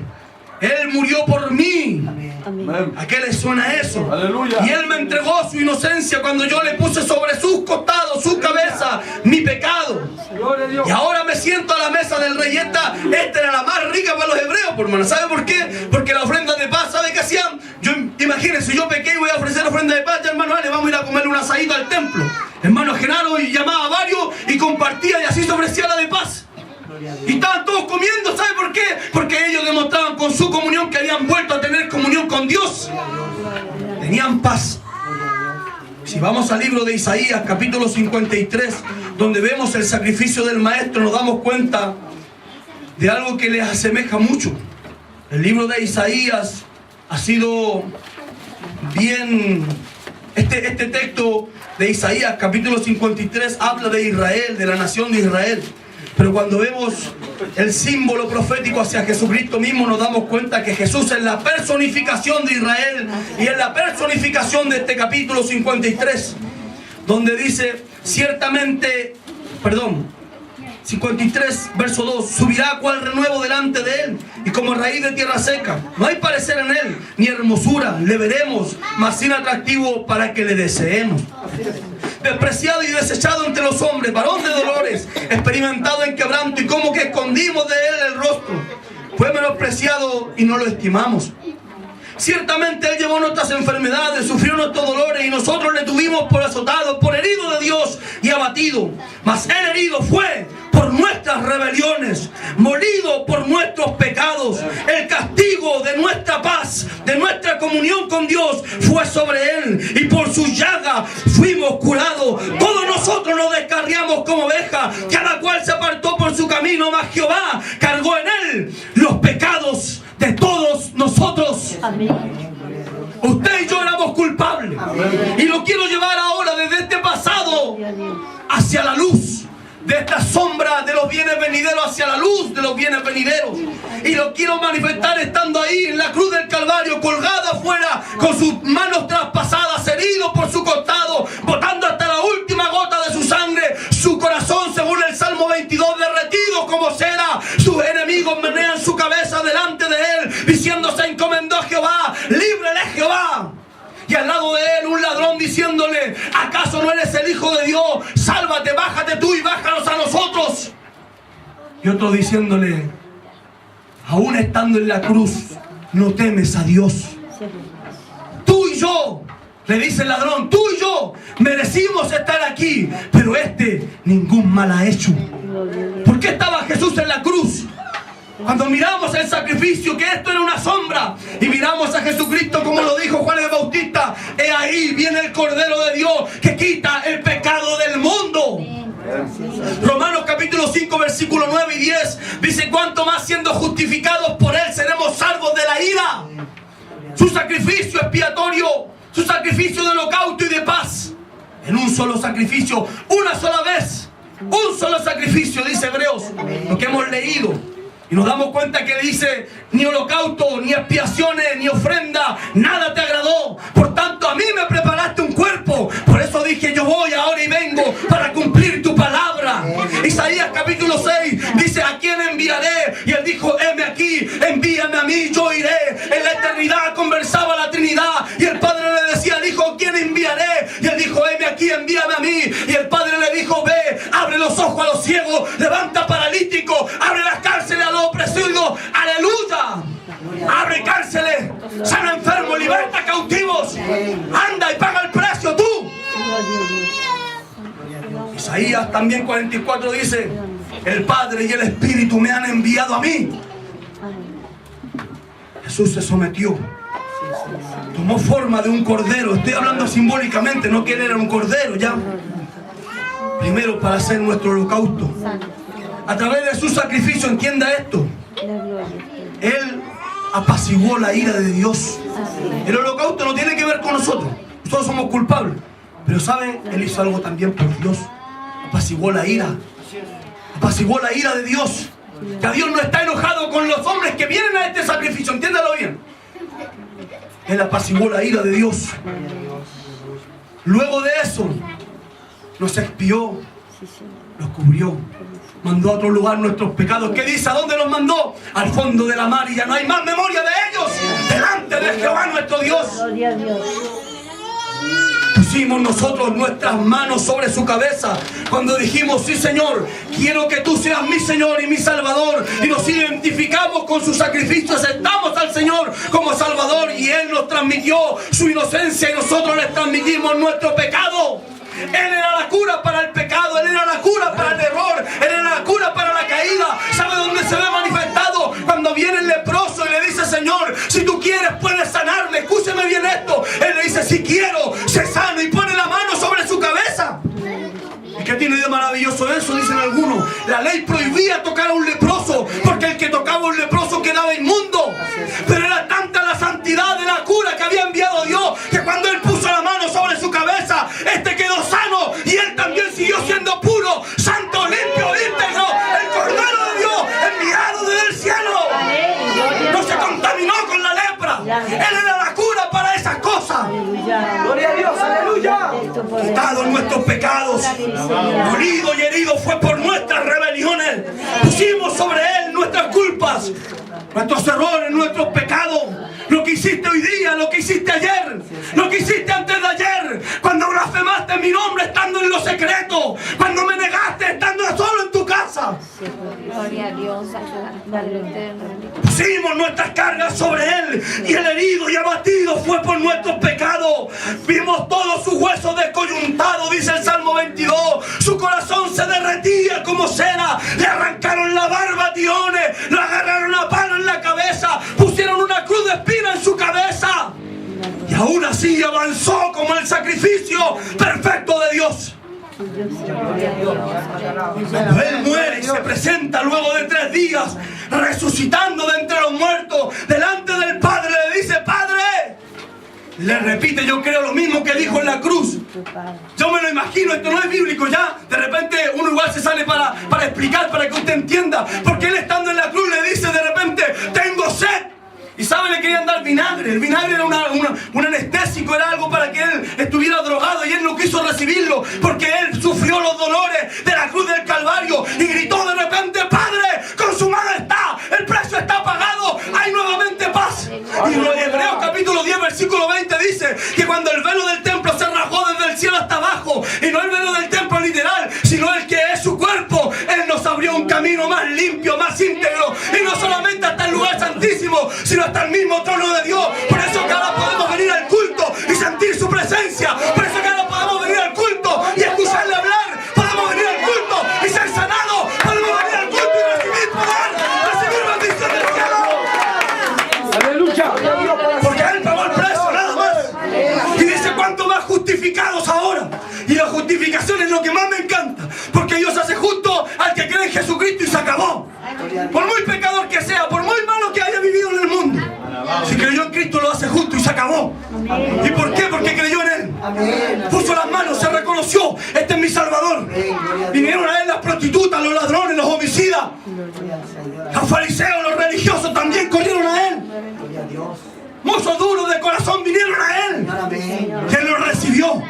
S1: Él murió por mí. Amén. ¿A qué le suena eso? Aleluya. Y Él me entregó su inocencia cuando yo le puse sobre sus costados, su cabeza, mi pecado. Y ahora me siento a la mesa del rey. Esta era la más rica para los hebreos, por hermano. ¿Sabe por qué? Porque la ofrenda de paz, ¿sabe qué hacían? Imagínense, yo pequé y voy a ofrecer ofrenda de paz. Ya, hermano, dale, vamos a ir a comer un asadito al templo. Hermano Genaro, y llamaba a varios y compartía, y así se ofrecía la de paz. Y estaban todos comiendo, ¿sabe por qué? Porque ellos demostraban con su comunión que habían vuelto a tener comunión con Dios. Tenían paz. Si vamos al libro de Isaías, capítulo 53, donde vemos el sacrificio del maestro, nos damos cuenta de algo que les asemeja mucho. El libro de Isaías ha sido bien... Este texto de Isaías, capítulo 53, habla de Israel, de la nación de Israel. Pero cuando vemos el símbolo profético hacia Jesucristo mismo, nos damos cuenta que Jesús es la personificación de Israel y es la personificación de este capítulo 53, donde dice, 53, verso 2, subirá cual renuevo delante de él, y como raíz de tierra seca. No hay parecer en él, ni hermosura, le veremos, mas sin atractivo para que le deseemos. Despreciado y desechado entre los hombres, varón de dolores, experimentado en quebranto, y como que escondimos de él el rostro. Fue menospreciado y no lo estimamos. Ciertamente él llevó nuestras enfermedades, sufrió nuestros dolores, y nosotros le tuvimos por azotado, por herido de Dios y abatido. Mas él herido fue por nuestras rebeliones, molido por nuestros pecados. El castigo de nuestra paz, de nuestra comunión con Dios, fue sobre él, y por su llaga fuimos curados. Todos nosotros nos descarriamos como ovejas, cada cual se apartó por su camino, mas Jehová cargó en él los pecados de todos nosotros. Amén. Usted y yo éramos culpables. Amén. Y lo quiero llevar ahora desde este pasado hacia la luz, de esta sombra de los bienes venideros hacia la luz de los bienes venideros. Y lo quiero manifestar estando ahí en la cruz del Calvario, colgado afuera, con sus manos traspasadas, herido por su costado, botando hasta la última gota de su sangre, su corazón, según el Salmo 22, derretido como cera. Sus enemigos menean su cabeza delante de él, diciendo: se encomendó a Jehová, líbrele Jehová. Y al lado de él un ladrón diciéndole: ¿acaso no eres el Hijo de Dios? Sálvate, bájate tú y bájanos a nosotros. Y otro diciéndole: aún estando en la cruz, ¿no temes a Dios? Tú y yo, le dice el ladrón, tú y yo merecimos estar aquí, pero este ningún mal ha hecho. ¿Por qué estaba Jesús en la cruz? Cuando miramos el sacrificio, que esto era una sombra, y miramos a Jesucristo, como lo dijo Juan el Bautista: he ahí viene el Cordero de Dios que quita el pecado del mundo. Romanos capítulo 5 versículo 9 y 10 dice: cuanto más siendo justificados por él seremos salvos de la ira. Su sacrificio expiatorio, su sacrificio de holocausto y de paz, en un solo sacrificio, una sola vez, un solo sacrificio, dice Hebreos, lo que hemos leído. Y nos damos cuenta que dice: ni holocausto, ni expiaciones, ni ofrenda, nada te agradó. Por tanto, a mí me preparaste un cuerpo. Por eso dije: yo voy ahora y vengo para cumplir tu palabra. Isaías capítulo 6 dice: ¿a quién enviaré? Y él dijo: heme aquí, envíame a mí, yo iré. En la eternidad conversaba la Trinidad, y el Padre le decía al Hijo: ¿quién enviaré? Y él dijo: heme aquí, envíame a mí. Y el Padre le dijo: ve, abre los ojos a los ciegos, levanta paralíticos, abre las cárceles a los oprimidos. Aleluya. Abre cárceles, sana enfermos, liberta cautivos, anda y paga el precio tú. Isaías también 44 dice: el Padre y el Espíritu me han enviado a mí. Jesús se sometió, tomó forma de un cordero. Estoy hablando simbólicamente, no que él era un cordero ya. Primero para hacer nuestro holocausto. A través de su sacrificio, entienda esto, él apaciguó la ira de Dios. El holocausto no tiene que ver con nosotros, nosotros somos culpables, pero ¿saben? Él hizo algo también por Dios. Apaciguó la ira de Dios. Que Dios no está enojado con los hombres que vienen a este sacrificio, entiéndalo bien. Él apaciguó la ira de Dios. Luego de eso nos expió, nos cubrió, mandó a otro lugar nuestros pecados. ¿Qué dice? ¿A dónde los mandó? Al fondo de la mar, y ya no hay más memoria de ellos delante de Jehová nuestro Dios.
S3: Gloria a Dios.
S1: Pusimos nosotros nuestras manos sobre su cabeza cuando dijimos: sí, Señor, quiero que tú seas mi Señor y mi Salvador. Y nos identificamos con su sacrificio, aceptamos al Señor como Salvador, y Él nos transmitió su inocencia y nosotros les transmitimos nuestro pecado. Él era la cura para el pecado, Él era la cura para el error, Él era la cura para la caída. ¿Sabe dónde se ve manifestado? Cuando viene el leproso y le dice: Señor, si tú quieres puedes sanarme. Escúcheme bien esto. Él le dice: si quiero, se sana, y pone la mano sobre su cabeza. ¿Y qué tiene de maravilloso eso? Dicen algunos. La ley prohibía tocar a un leproso, porque el que tocaba a un leproso quedaba inmundo. Pero era tanta la santidad de la cura que había enviado Dios, que cuando Él puso la mano sobre su cabeza, este quedó sano, y él también siguió siendo puro, santo, limpio, íntegro. Él pecados. Molido y herido fue por nuestras rebeliones. Pusimos sobre Él nuestras culpas, nuestros errores, nuestros pecados. Lo que hiciste hoy día, lo que hiciste ayer, lo que hiciste antes de ayer, cuando blasfemaste mi nombre estando en lo secreto, cuando me negaste estando solo en tu casa.
S3: Gloria a Dios.
S1: Pusimos nuestras cargas sobre Él, y el herido y abatido fue por nuestros pecados. Vimos todos sus huesos descoyuntados, dice el Salmo 22. Su corazón se derretía como cera. Le arrancaron la barba a tiones, le agarraron a palo en la cabeza, pusieron una cruz de espina en su cabeza, y aún así avanzó como el sacrificio perfecto de Dios. Cuando Él muere y se presenta luego de 3 días, resucitando de entre los muertos, delante del Padre, le dice: Padre, le repite, yo creo lo mismo que dijo en la cruz. Yo me lo imagino, esto no es bíblico ya. De repente uno igual se sale para explicar, para que usted entienda. Porque Él estando en la cruz le dice de repente: tengo sed. Y sabe, le querían dar vinagre. El vinagre era un anestésico, era algo para que Él estuviera drogado, y Él no quiso recibirlo, porque Él sufrió los dolores de la cruz del Calvario y gritó de repente: Padre, consumado está, el precio está pagado, hay nuevamente paz. Y en Hebreos capítulo 10 versículo 20 dice que cuando el velo del templo se rajó desde el cielo hasta abajo, y no el velo del templo literal, sino el que es su cuerpo, Él nos abrió un camino más limpio, más íntegro, y no solamente hasta el lugar santísimo, sino hasta el mismo trono de Dios. Por eso que ahora podemos venir al culto y sentir su presencia. Por eso que ahora podemos venir al culto y escucharle hablar. Podemos venir al culto y ser sanados. Podemos venir al culto y recibir poder, recibir bendición del cielo.
S2: Aleluya.
S1: Porque Él pagó el precio, nada más. Y dice: cuánto más justificados ahora. Y la justificación es lo que más me encanta, porque Dios hace justo al que cree en Jesucristo, y se acabó. Por muy pecador que sea, por muy malo que haya vivido en el mundo, si creyó en Cristo, lo hace justo y se acabó. ¿Y por qué? Porque creyó en Él. Puso las manos, se reconoció: este es mi Salvador. Vinieron a Él las prostitutas, los ladrones, los homicidas, los fariseos, los religiosos también corrieron a Él. Muchos duros de corazón vinieron a Él. Y Él los recibió.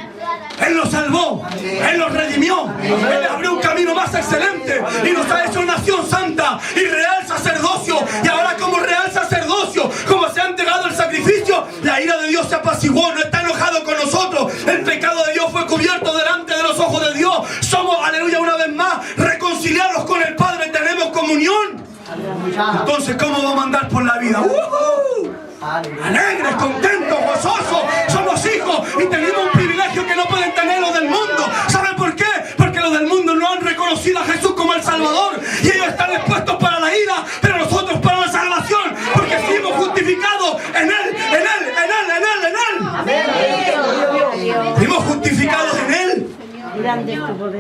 S1: Él los salvó, Él los redimió, Él les abrió un camino más excelente y nos ha hecho nación santa y real sacerdocio. Y ahora, como real sacerdocio, como se ha entregado el sacrificio, la ira de Dios se apaciguó, no está enojado con nosotros. El pecado de Dios fue cubierto delante de los ojos de Dios. Somos, aleluya, una vez más reconciliados con el Padre, tenemos comunión. Entonces, ¿cómo vamos a andar por la vida? Alegres, contentos, gozosos. Somos hijos y tenemos un privilegio que no pueden tener los del mundo. ¿Saben por qué? Porque los del mundo no han reconocido a Jesús como el Salvador, y ellos están expuestos para la ira, pero nosotros para la salvación, porque fuimos justificados en Él, en Él, en Él, en Él, en Él. Fuimos justificados en Él.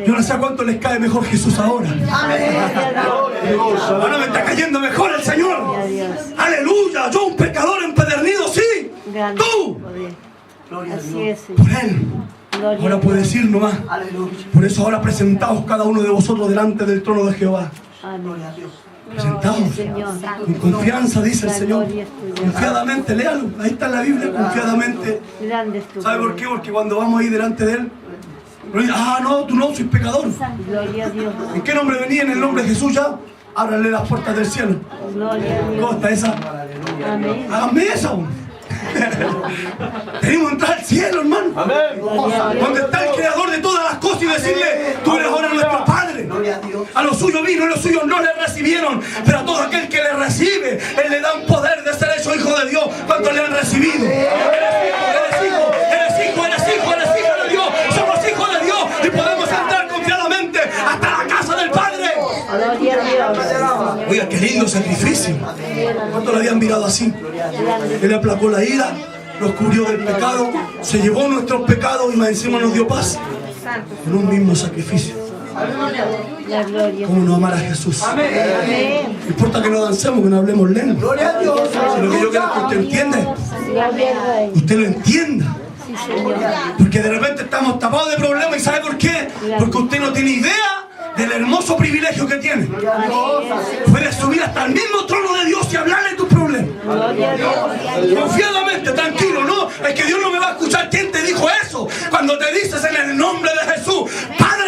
S1: Yo no sé a cuánto les cae mejor Jesús ahora. Ahora me está cayendo mejor el Señor. Aleluya. Yo, un pecador empedernido, sí. Tú. Por Él. Ahora puedes ir nomás. Por eso ahora presentaos cada uno de vosotros delante del trono de Jehová. Presentaos con confianza, dice el Señor. Confiadamente, léalo. Ahí está en la Biblia, confiadamente. ¿Sabe por qué? Porque cuando vamos ahí delante de Él, no, tú no, soy pecador. ¿En qué nombre venía? En el nombre de Jesús ya. Ábranle las puertas del cielo. ¿Cómo está esa? Háganme eso. Tenemos que entrar al cielo, hermano. Donde está el creador de todas las cosas, y decirle: tú eres ahora nuestro Padre. A los suyos vino, a los suyos no le recibieron, pero a todo aquel que le recibe, Él le da un poder de ser hecho hijo de Dios. ¿Cuántos le han recibido? Eres hijo, eres hijo, eres hijo, eres hijo de Dios. Somos hijos de Dios y podemos entrar confiadamente hasta la casa del Padre. Oiga, qué lindo sacrificio. ¿Cuántos lo habían mirado así? Él aplacó la ira, nos cubrió del pecado, se llevó nuestros pecados y más encima nos dio paz en un mismo sacrificio. ¿Cómo no amar a Jesús? No importa que no dancemos, que no hablemos lengua, sino que yo quiero que usted entienda. Usted lo entienda. Porque de repente estamos tapados de problemas. ¿Y sabe por qué? Porque usted no tiene idea del hermoso privilegio que tiene. Puedes subir hasta el mismo trono de Dios y hablarle tus problemas confiadamente, tranquilo. No, es que Dios no me va a escuchar. ¿Quién te dijo eso? Cuando te dices en el nombre de Jesús: Padre,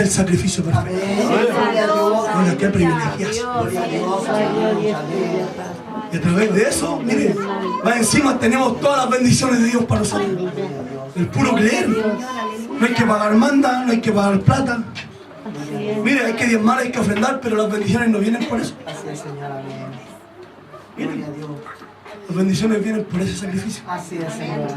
S1: sacrificio perfecto. Oiga, qué privilegiazo. Y a través de eso, mire, más encima tenemos todas las bendiciones de Dios para nosotros. El puro creer. No hay que pagar manda, no hay que pagar plata. Mire, hay que diezmar, hay que ofrendar, pero las bendiciones no vienen por eso. Miren, las bendiciones vienen por ese sacrificio.
S2: Así es, Señor.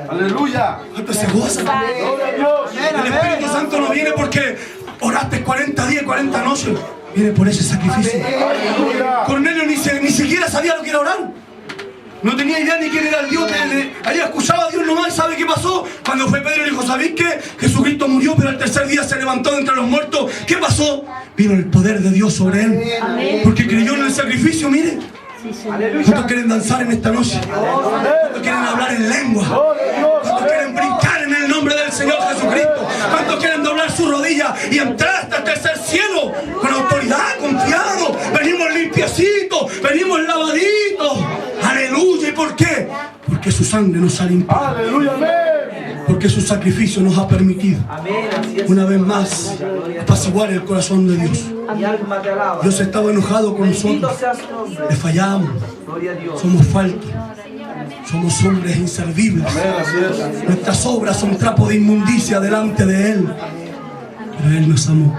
S4: Aleluya.
S1: ¿Cuánto se goza? El Espíritu Santo no viene porque oraste 40 días, 40 noches. Viene por ese sacrificio. Cornelio ni siquiera sabía lo que era orar. No tenía idea ni quién era el Dios. Había escuchado a Dios nomás. ¿Sabe qué pasó? Cuando fue Pedro y dijo, ¿sabéis qué? Jesucristo murió, pero al tercer día se levantó de entre los muertos. ¿Qué pasó? Vino el poder de Dios sobre él. Porque creyó en el sacrificio, mire. ¿Cuántos quieren danzar en esta noche? ¿Cuántos quieren hablar en lengua? ¿Cuántos quieren brincar en el nombre del Señor Jesucristo? ¿Cuántos quieren doblar su rodilla y entrar hasta el tercer cielo con autoridad, confiado? Venimos limpiecitos, venimos lavaditos. Aleluya. ¿Y por qué? Porque su sangre nos ha limpiado.
S4: Aleluya, amén.
S1: Porque su sacrificio nos ha permitido una vez más apaciguar el corazón de Dios. Dios estaba enojado con nosotros. Le fallamos. Somos faltos. Somos hombres inservibles. Nuestras obras son trapo de inmundicia delante de Él. Pero Él nos amó.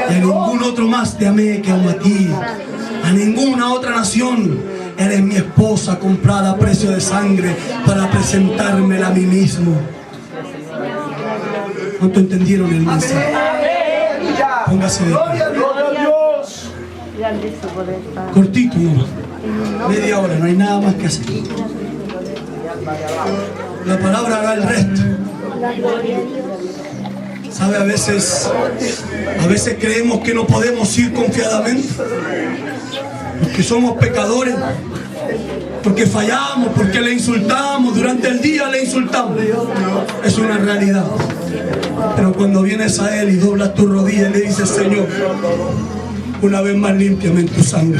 S1: Y a ningún otro más te amé que a ti. A ninguna otra nación. Eres mi esposa comprada a precio de sangre para presentármela a mí mismo. ¿Cuánto entendieron el mensaje? Póngase de pie. Cortito, no. Media hora, no hay nada más que hacer. La palabra hará el resto. ¿Sabe? A veces creemos que no podemos ir confiadamente. Porque somos pecadores, porque fallamos, porque le insultamos, durante el día le insultamos. Es una realidad. Pero cuando vienes a Él y doblas tu rodilla y le dices, Señor, una vez más límpiame en tu sangre.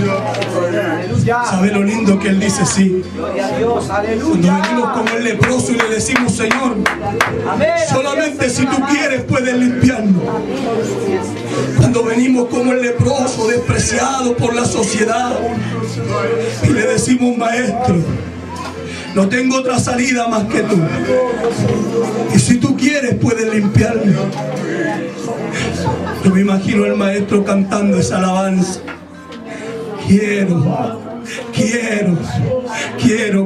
S1: ¿Sabe lo lindo que Él dice? Sí. Cuando venimos como el leproso y le decimos, Señor, solamente si tú quieres puedes limpiarnos. Cuando venimos como el leproso, despreciado por la sociedad, y le decimos, Maestro, no tengo otra salida más que tú. Y si tú quieres puedes limpiarme. Yo me imagino al Maestro cantando esa alabanza. Quiero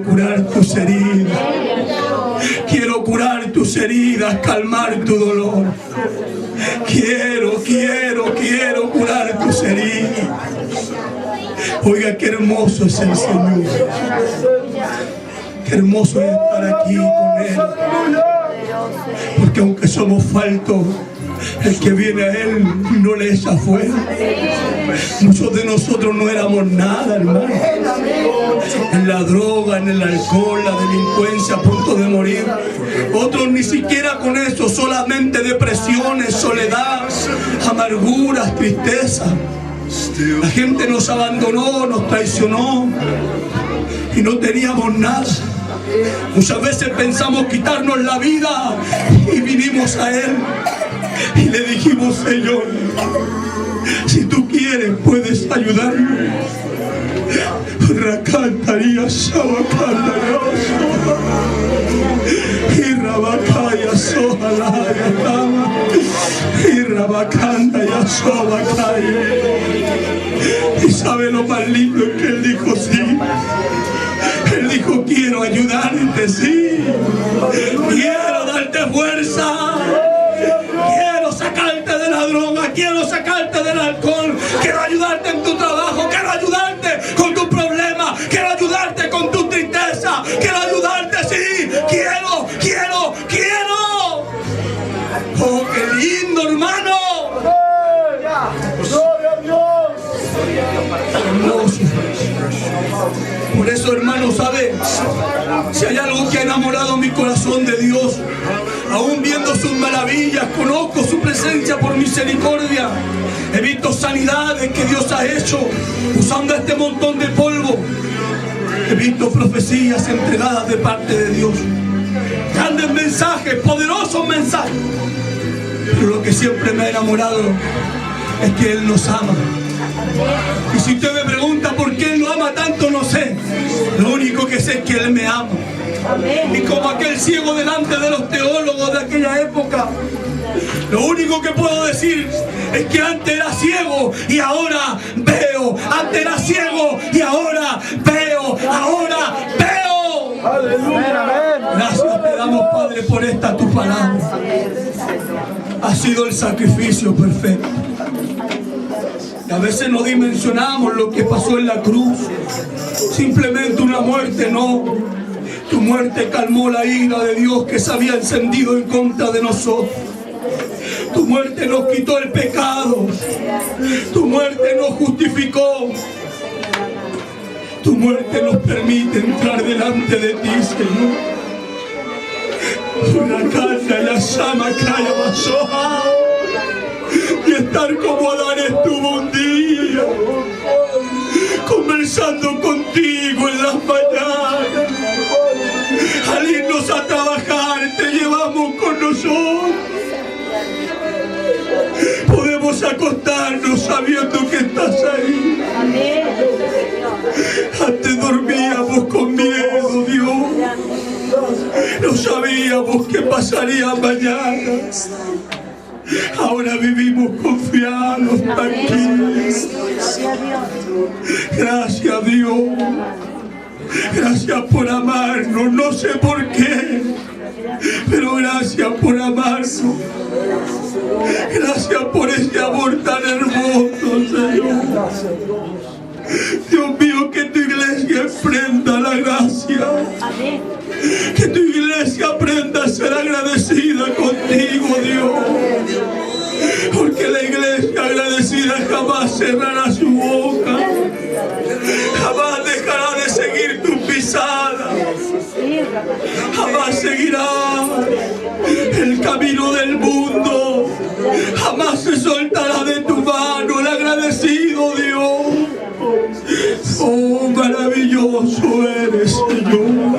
S1: curar tus heridas. Quiero curar tus heridas, calmar tu dolor. Quiero curar tus heridas. Oiga, qué hermoso es el Señor. Qué hermoso es estar aquí con Él. Porque aunque somos faltos, el que viene a Él no le echa fuera. Muchos de nosotros no éramos nada, hermano. En la droga, en el alcohol, la delincuencia, a punto de morir. Otros ni siquiera con eso, solamente depresiones, soledad, amarguras, tristeza. La gente nos abandonó, nos traicionó y no teníamos nada. Muchas veces pensamos quitarnos la vida y vinimos a Él y le dijimos, Señor, si tú quieres puedes ayudarme. Racantaría Shabacanda y Rabacaya Sojalaya Tama y Rabacanda y Sobacaya. Y sabe lo más lindo que Él dijo, sí. Él dijo, quiero ayudarte, sí. Quiero darte fuerza. Quiero sacarte de la droga. Quiero sacarte del alcohol. Quiero ayudarte en tu trabajo. Quiero ayudarte con tu problema. Quiero ayudarte con tu tristeza. Quiero ayudarte, sí. Quiero. Oh, qué lindo, hermano.
S4: Gloria a Dios.
S1: Hermoso. Por eso, hermano, ¿sabe? Si hay algo que ha enamorado mi corazón de Dios, aún viendo sus maravillas, conozco su presencia por misericordia. He visto sanidades que Dios ha hecho usando este montón de polvo. He visto profecías entregadas de parte de Dios. Grandes mensajes, poderosos mensajes. Pero lo que siempre me ha enamorado es que Él nos ama. Y si usted me pregunta por qué Él lo ama tanto, no sé. Lo único que sé es que Él me ama. Y como aquel ciego delante de los teólogos de aquella época, lo único que puedo decir es que antes era ciego y ahora veo. Antes era ciego y ahora veo. Ahora veo.
S2: Aleluya.
S1: Gracias te damos, Padre, por esta tu palabra. Ha sido el sacrificio perfecto. Y a veces no dimensionamos lo que pasó en la cruz. Simplemente una muerte, no. Tu muerte calmó la ira de Dios que se había encendido en contra de nosotros. Tu muerte nos quitó el pecado. Tu muerte nos justificó. Tu muerte nos permite entrar delante de ti, Señor. Una carta la llama calla basoja. Y estar como Adán estuvo un día, conversando contigo en las mañanas. Al irnos a trabajar, te llevamos con nosotros. Podemos acostarnos sabiendo que estás ahí. Antes dormíamos con miedo, Dios. No sabíamos qué pasaría mañana. Ahora vivimos confiados, tranquilos. Gracias, Dios. Gracias por amarnos. No sé por qué, pero gracias por amarnos. Gracias por ese amor tan hermoso, Señor. Dios mío, que tu iglesia aprenda la gracia. Que tu iglesia aprenda a ser agradecida contigo, Dios. Porque la iglesia agradecida jamás cerrará su boca. Jamás dejará de seguir tu pisada. Jamás seguirá el camino del mundo. Jamás se soltará de tu mano el agradecido, Dios. Oh, maravilloso eres, Señor.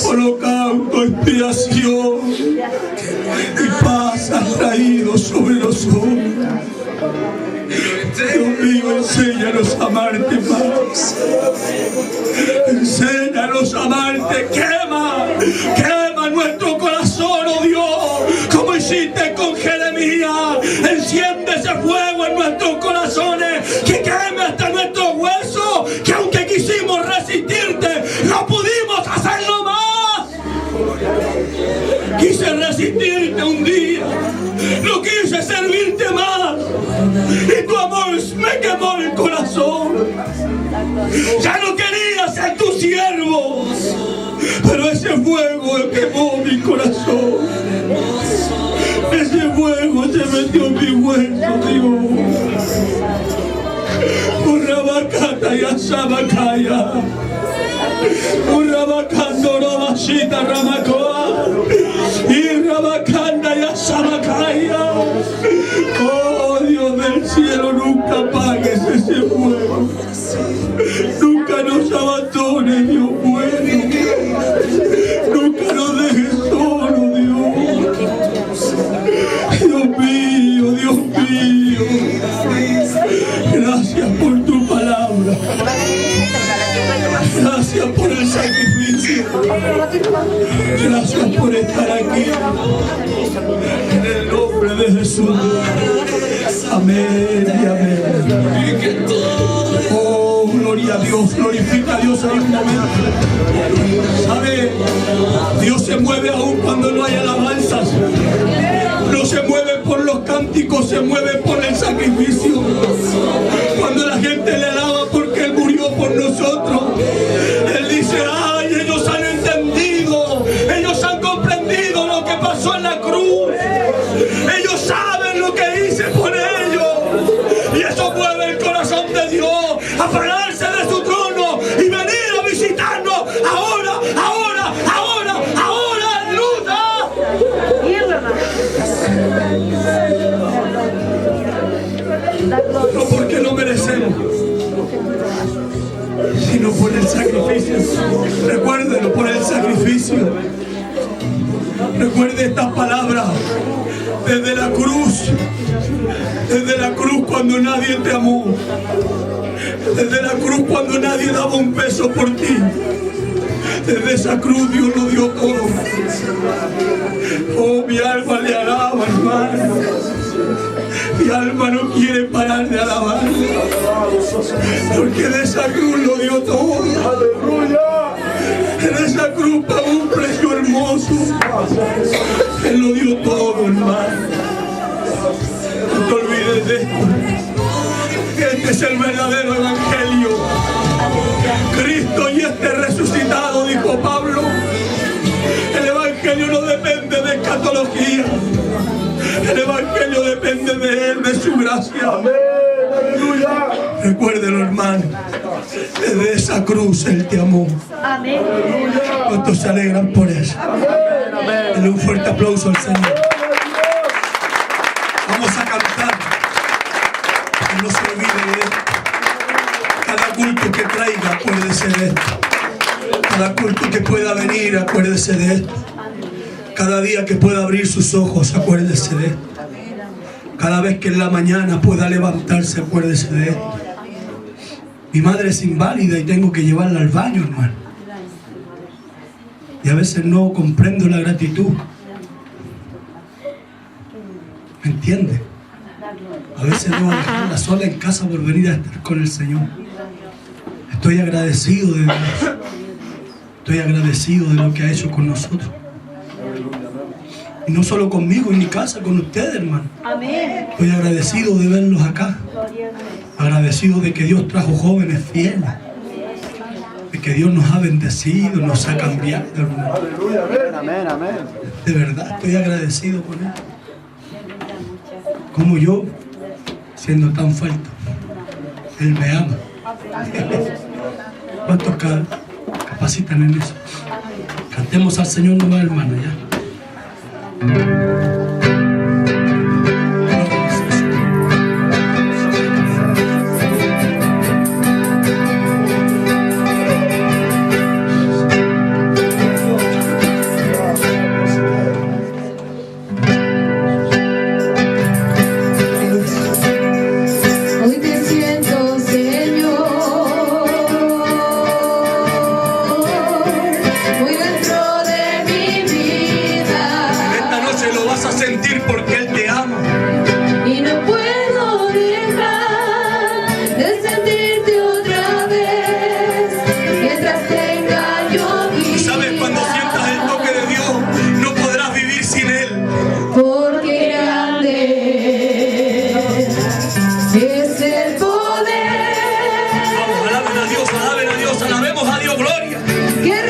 S1: Holocausto, expiación y paz has traído sobre nosotros. Dios mío, enséñanos a amarte más. Enséñanos a amarte. Quema nuestro corazón, oh Dios, como hiciste con Jeremías. Enciende ese fuego en nuestros corazones, que queme hasta nuestros huesos, que aunque quisimos resistirte, no pudimos hacerlo más. Quise resistirte un día, no quise servirte más, y tu amor me quemó el corazón. Ya no quería ser tu siervo, pero ese fuego quemó mi corazón. Ese fuego se metió en mi hueso, Dios. Urrabacata y asabacaya. Urrabacando robashita ramacoa. Y rabacanda y asabacaya. Oh Dios del cielo, nunca apagues ese fuego. Nunca nos abandones, Dios bueno. Nunca nos dejes solo, Dios. Dios mío, Dios mío. Gracias por tu palabra. Gracias por el sacrificio. Gracias por estar aquí. En el nombre de Jesús. Amén y amén. Oh, gloria a Dios. Glorifica a Dios ahí un momento. ¿Sabe? Dios se mueve aún cuando no hay alabanzas. No se mueve por los cánticos, se mueve por el sacrificio. Cuando la gente le alaba porque Él murió por nosotros, Él dice, ay, ellos han entendido, ellos han comprendido lo que pasó en la cruz. Ellos saben lo que hice por ellos. Y eso mueve el corazón de Dios a pararse de su trono y venir a visitarnos ahora, ahora, ahora, ahora, aleluya. No porque lo merecemos, sino por el sacrificio. Recuérdelo, por el sacrificio. Recuerde estas palabras Desde la cruz cuando nadie te amó. Desde la cruz cuando nadie daba un peso por ti. Desde esa cruz Dios lo dio todo. Oh, mi alma le alaba, hermano. Mi alma no quiere parar de alabar. Porque de esa cruz lo dio todo. En esa cruz pagó un precio hermoso. Él lo dio todo, hermano. No te olvides de esto. Este es el verdadero evangelio. Cristo y este resucitado, dijo Pablo. El evangelio no depende de escatología. El evangelio depende de Él, de su gracia. Amén, aleluya. Recuérdelo, hermano. Desde esa cruz Él te amó.
S3: Amén.
S1: ¿Cuántos se alegran por eso? Denle un fuerte aplauso al Señor. Vamos a cantar. Que no se olvide de esto. Cada culto que traiga, acuérdese de esto. Cada culto que pueda venir, acuérdese de esto. Cada día que pueda abrir sus ojos, acuérdese de esto. Cada vez que en la mañana pueda levantarse, acuérdese de esto. Mi madre es inválida y tengo que llevarla al baño, hermano. Y a veces no comprendo la gratitud. ¿Me entiende? A veces debo dejarla sola en casa por venir a estar con el Señor. Estoy agradecido de Dios. Estoy agradecido de lo que ha hecho con nosotros. Y no solo conmigo en mi casa, con ustedes, hermano.
S3: Amén.
S1: Estoy agradecido de verlos acá. Agradecido de que Dios trajo jóvenes fieles. De que Dios nos ha bendecido, nos ha cambiado, hermano.
S2: Amén, amén.
S1: De verdad, estoy agradecido con Él. Como yo, siendo tan falto, Él me ama. ¿Cuántos capacitan en eso? Cantemos al Señor nomás, hermano, ya.
S4: Hoy te siento, Señor, muy dentro de mi vida.
S1: Esta noche lo vas a sentir porque Él te ama.
S4: Y no puedo dejar de sentirte otra vez mientras tenga yo vida.
S1: Y sabes, cuando sientas el toque de Dios, no podrás vivir sin Él.
S4: Porque grande es el poder
S1: Vamos, alaben a Dios, alabemos a Dios, gloria.
S4: que